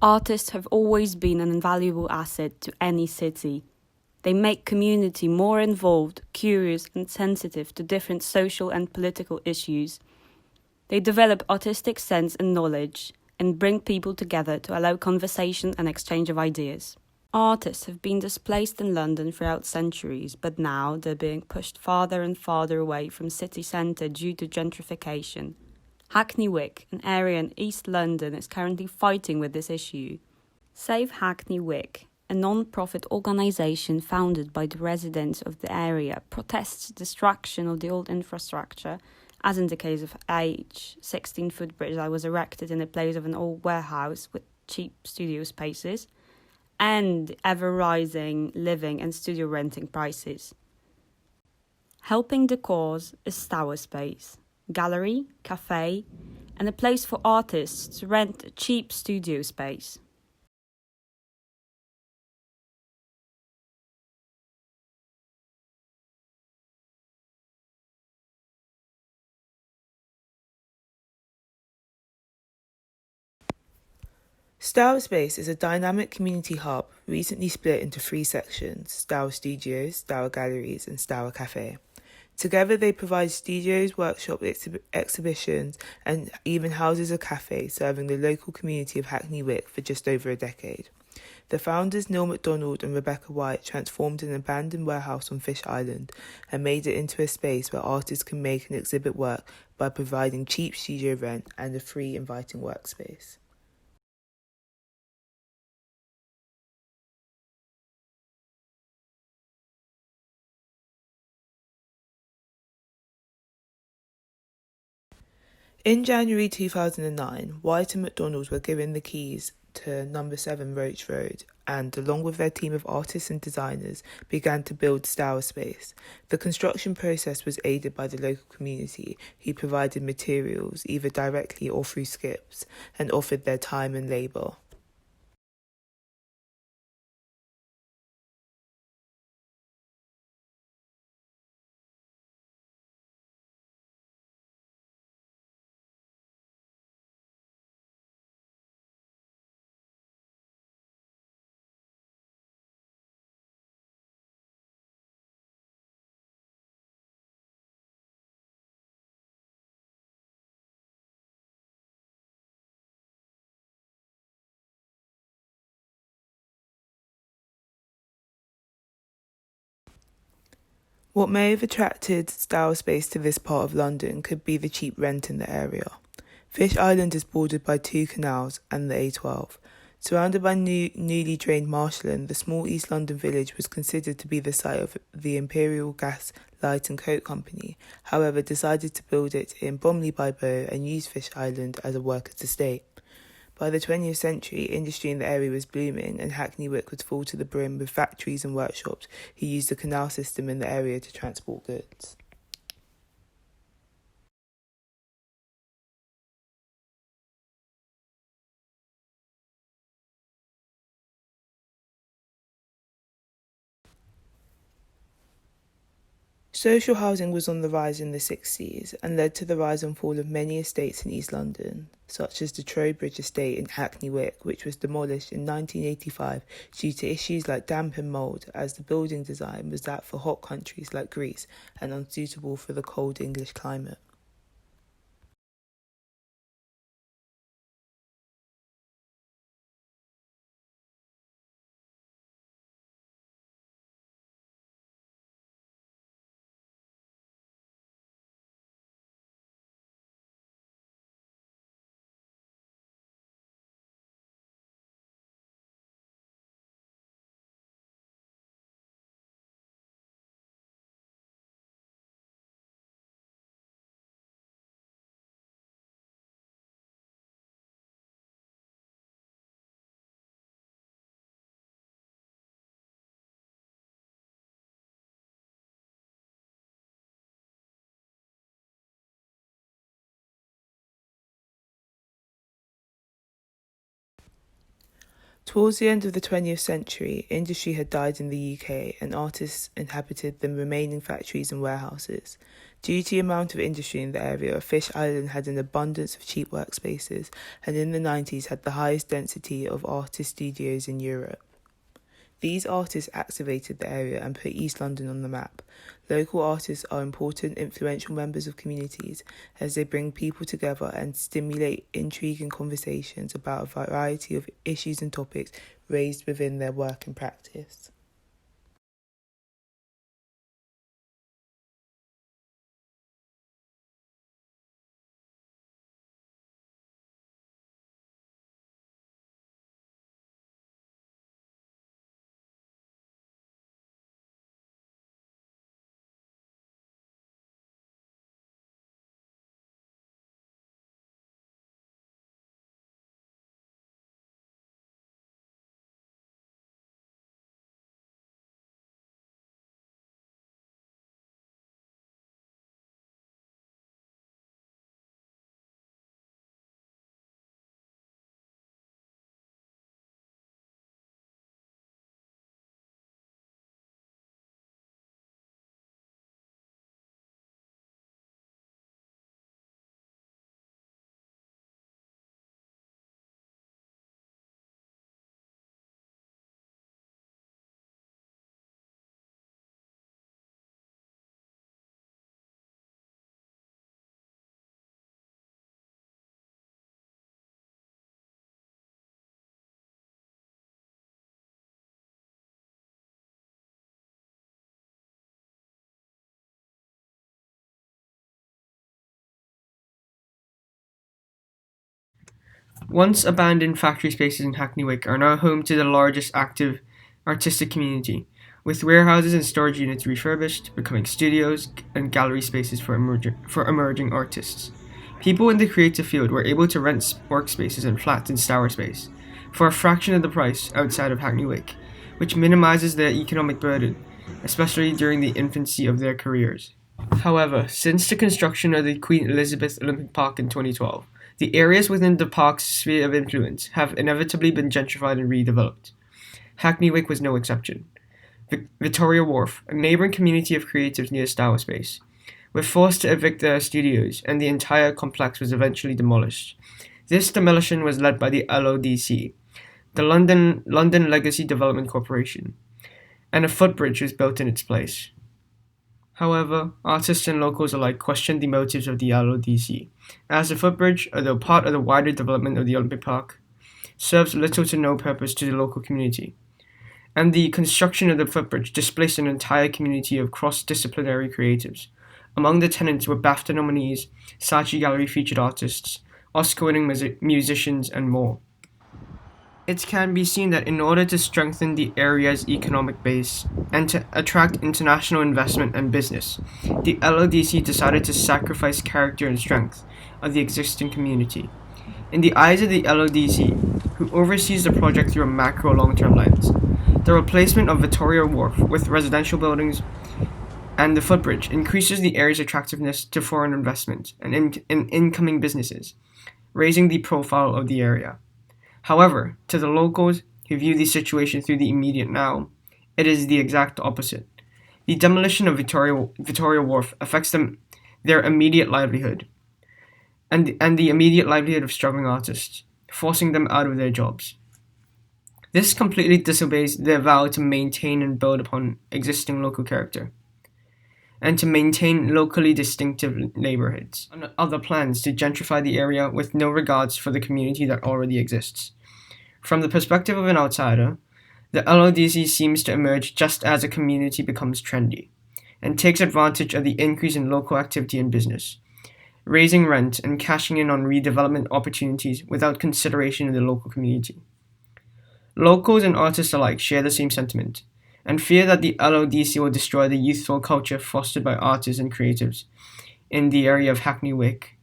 Artists have always been an invaluable asset to any city. They make community more involved, curious, and sensitive to different social and political issues. They develop artistic sense and knowledge and bring people together to allow conversation and exchange of ideas. Artists have been displaced in London throughout centuries, but now they're being pushed farther and farther away from city centre due to gentrification. Hackney Wick, an area in East London, is currently fighting with this issue. Save Hackney Wick, a non-profit organisation founded by the residents of the area, protests destruction of the old infrastructure, as in the case of H16 footbridge that was erected in the place of an old warehouse with cheap studio spaces, and ever-rising living and studio renting prices. Helping the cause is Stour Space, gallery, cafe, and a place for artists to rent a cheap studio space. Stour Space is a dynamic community hub recently split into 3 sections: Stour Studios, Stour Galleries and Stour Cafe. Together they provide studios, workshop exhibitions and even houses a cafe serving the local community of Hackney Wick for just over a decade. The founders Neil MacDonald and Rebecca White transformed an abandoned warehouse on Fish Island and made it into a space where artists can make and exhibit work by providing cheap studio rent and a free inviting workspace. In January 2009, White and MacDonald were given the keys to No. 7 Roach Road and, along with their team of artists and designers, began to build Stour Space. The construction process was aided by the local community, who provided materials either directly or through skips and offered their time and labour. What may have attracted Stour Space to this part of London could be the cheap rent in the area. Fish Island is bordered by 2 canals and the A12. Surrounded by newly drained marshland, the small East London village was considered to be the site of the Imperial Gas, Light and Coke Company, however decided to build it in Bromley by Bow and use Fish Island as a workers' estate. By the 20th century, industry in the area was blooming and Hackney Wick was full to the brim with factories and workshops who used the canal system in the area to transport goods. Social housing was on the rise in the 60s and led to the rise and fall of many estates in East London, such as the Trowbridge estate in Hackney Wick, which was demolished in 1985 due to issues like damp and mould, as the building design was that for hot countries like Greece and unsuitable for the cold English climate. Towards the end of the 20th century, industry had died in the UK and artists inhabited the remaining factories and warehouses. Due to the amount of industry in the area, Fish Island had an abundance of cheap workspaces and in the 90s had the highest density of artist studios in Europe. These artists activated the area and put East London on the map. Local artists are important, influential members of communities as they bring people together and stimulate intrigue and conversations about a variety of issues and topics raised within their work and practice. Once abandoned factory spaces in Hackney Wick are now home to the largest active artistic community, with warehouses and storage units refurbished, becoming studios and gallery spaces for emerging artists. People in the creative field were able to rent workspaces and flats in Stour space for a fraction of the price outside of Hackney Wick, which minimizes their economic burden, especially during the infancy of their careers. However, since the construction of the Queen Elizabeth Olympic Park in 2012, the areas within the park's sphere of influence have inevitably been gentrified and redeveloped. Hackney Wick was no exception. Victoria Wharf, a neighbouring community of creatives near Stour Space, were forced to evict their studios, and the entire complex was eventually demolished. This demolition was led by the LODC, the London Legacy Development Corporation, and a footbridge was built in its place. However, artists and locals alike questioned the motives of the LODC, as the footbridge, although part of the wider development of the Olympic Park, serves little to no purpose to the local community. And the construction of the footbridge displaced an entire community of cross-disciplinary creatives. Among the tenants were BAFTA nominees, Saatchi Gallery featured artists, Oscar-winning musicians, and more. It can be seen that in order to strengthen the area's economic base and to attract international investment and business, the LODC decided to sacrifice character and strength of the existing community. In the eyes of the LODC, who oversees the project through a macro long-term lens, the replacement of Victoria Wharf with residential buildings and the footbridge increases the area's attractiveness to foreign investment and incoming businesses, raising the profile of the area. However, to the locals who view the situation through the immediate now, it is the exact opposite. The demolition of Victoria Wharf affects their immediate livelihood and the immediate livelihood of struggling artists, forcing them out of their jobs. This completely disobeys their vow to maintain and build upon existing local character, and to maintain locally distinctive neighborhoods, and other plans to gentrify the area with no regards for the community that already exists. From the perspective of an outsider, the LODC seems to emerge just as a community becomes trendy, and takes advantage of the increase in local activity and business, raising rent and cashing in on redevelopment opportunities without consideration of the local community. Locals and artists alike share the same sentiment, and fear that the LODC will destroy the youthful culture fostered by artists and creatives in the area of Hackney Wick